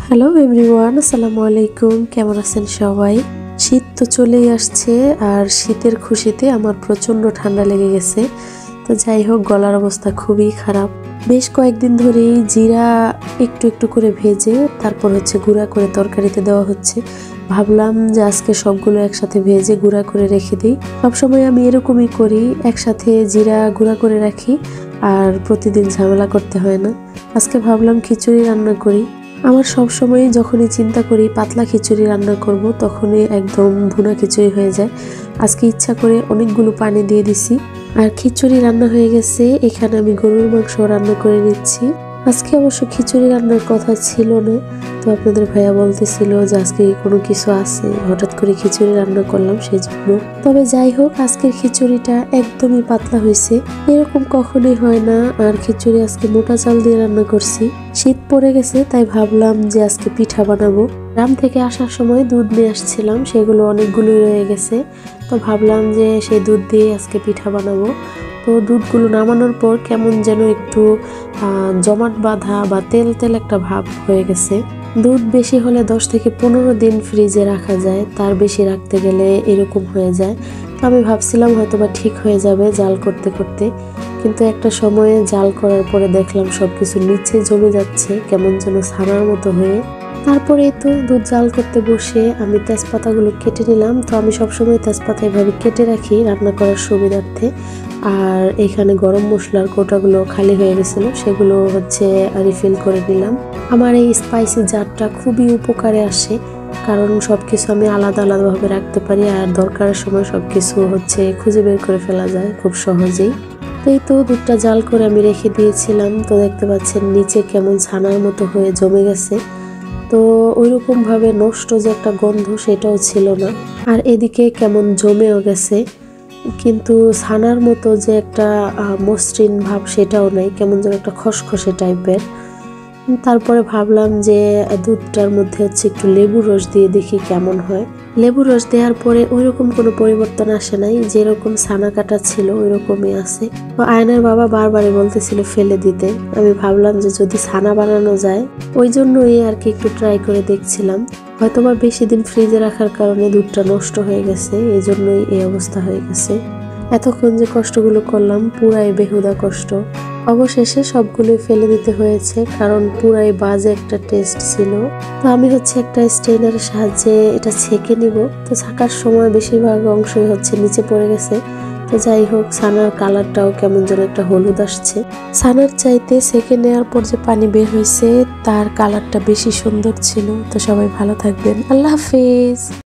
Hello everyone, আসসালামু আলাইকুম। কেমন আছেন সবাই? শীত তো চলেই আসছে, আর শীতের খুশিতে আমার প্রচন্ড ঠান্ডা লেগে গেছে। তো যাই হোক, গলার অবস্থা খুবই খারাপ। বেশ কয়েকদিন ধরেই জিরা একটু একটু করে ভেজে তারপর গুঁড়া করে তরকারিতে দেওয়া হচ্ছে। ভাবলাম যে আজকে সবগুলো একসাথে ভেজে গুঁড়া করে রেখে দিই। সবসময় আমি এরকমই করি, একসাথে জিরা গুঁড়া করে রাখি, আর প্রতিদিন ঝামেলা করতে হয় না। আজকে ভাবলাম খিচুড়ি রান্না করি। আমার সবসময় যখনই চিন্তা করি পাতলা খিচুড়ি রান্না করব, তখনই একদম ভুনা খিচুড়ি হয়ে যায়। আজকে ইচ্ছা করে অনেকগুলো পানি দিয়ে দিছি, আর খিচুড়ি রান্না হয়ে গেছে। এখানে আমি গরুর মাংস রান্না করে নিচ্ছি। আজকে অবশ্য খিচুড়ি রান্নার কথা ছিল না, তো আপনাদের ভাইয়া বলতেছিল যে আজকে কোনো কিছু আছে, হঠাৎ করে খিচুড়ি রান্না করলাম সেই জন্য। তবে যাই হোক, আজকের খিচুড়িটা একদমই পাতলা হয়েছে, এরকম কখনোই হয় না। আর খিচুড়ি আজকে মোটা চাল দিয়ে রান্না করছি। শীত পড়ে গেছে, তাই ভাবলাম যে আজকে পিঠা বানাবো। গ্রাম থেকে আসার সময় দুধ নিয়ে আসছিলাম, সেগুলো অনেকগুলোই রয়ে গেছে। তো ভাবলাম যে সেই দুধ দিয়ে আজকে পিঠা বানাবো। তো দুধগুলো নামানোর পর কেমন যেন একটু জমাট বাঁধা বা তেল তেল একটা ভাব হয়ে গেছে। দুধ বেশি হলে 10 থেকে 15 দিন ফ্রিজে রাখা যায়, তার বেশি রাখতে গেলে এরকম হয়ে যায়। তো আমি ভাবছিলাম হয়তোবা ঠিক হয়ে যাবে জাল করতে করতে, কিন্তু একটা সময়ে জাল করার পরে দেখলাম সবকিছু নিচে জমে যাচ্ছে, কেমন যেন ছানার মতো হয়ে। তারপরে তো দুধ জাল করতে বসে আমি তেজপাতাগুলো কেটে নিলাম। তো আমি সবসময় তেজপাতা এভাবে কেটে রাখি রান্না করার সুবিধার্থে। আর এখানে গরম মশলার কোটাগুলো খালি হয়ে গেছিল, সেগুলো রিফিল করে নিলাম। আমার এই স্পাইসি জারটা খুবই উপকারে আসে, কারণ সবকিছু আমি আলাদা আলাদাভাবে রাখতে পারি, আর দরকারের সময় সবকিছু খুঁজে বের করে ফেলা যায় খুব সহজেই। এই তো দুধটা জাল করে আমি রেখে দিয়েছিলাম। তো দেখতে পাচ্ছেন নিচে কেমন ছানার মতো হয়ে জমে গেছে। তো ওইরকম ভাবে নষ্ট যে একটা গন্ধ সেটাও ছিল না, আর এদিকে কেমন জমেও গেছে, কিন্তু ছানার মতো যে একটা মসৃণ ভাব সেটাও নাই, কেমন যেন একটা খসখসে টাইপের। তারপরে ভাবলাম যে দুধটার মধ্যে একটু লেবুর রস দিয়ে দেখি কেমন হয়। লেবুর রস দেওয়ার পরে ওইরকম কোনো পরিবর্তন আসে নাই, যেরকম ছানা কাটা ছিল ওইরকমই আছে। তো আয়নার বাবা বারবারই বলতেছিল ফেলে দিতে। আমি ভাবলাম যে যদি ছানা বানানো যায়, ওই জন্যই আর কি একটু ট্রাই করে দেখছিলাম। হয়তোবা বেশি দিন ফ্রিজে রাখার কারণে দুধটা নষ্ট হয়ে গেছে, এই জন্যই এই অবস্থা হয়ে গেছে। এতক্ষণ যে কষ্টগুলো করলাম পুরাই বেহুদা কষ্ট। অবশেষে সবগুলোই ফেলে দিতে হয়েছে, কারণ পুরাই বাজে একটা টেস্ট ছিল। তো আমি একটা স্ট্রেনারের সাহায্যে এটা ছেঁকে নিব। তো ছাকার সময় বেশিরভাগ অংশই নিচে পড়ে গেছে। তো যাই হোক, ছানার কালারটাও কেমন যেন একটা হলুদ আসছে। ছানার চাইতে ছেঁকে নেওয়ার পর যে পানি বের হয়েছে তার কালারটা বেশি সুন্দর ছিল। তো সবাই ভালো থাকবেন, আল্লাহ হাফেজ।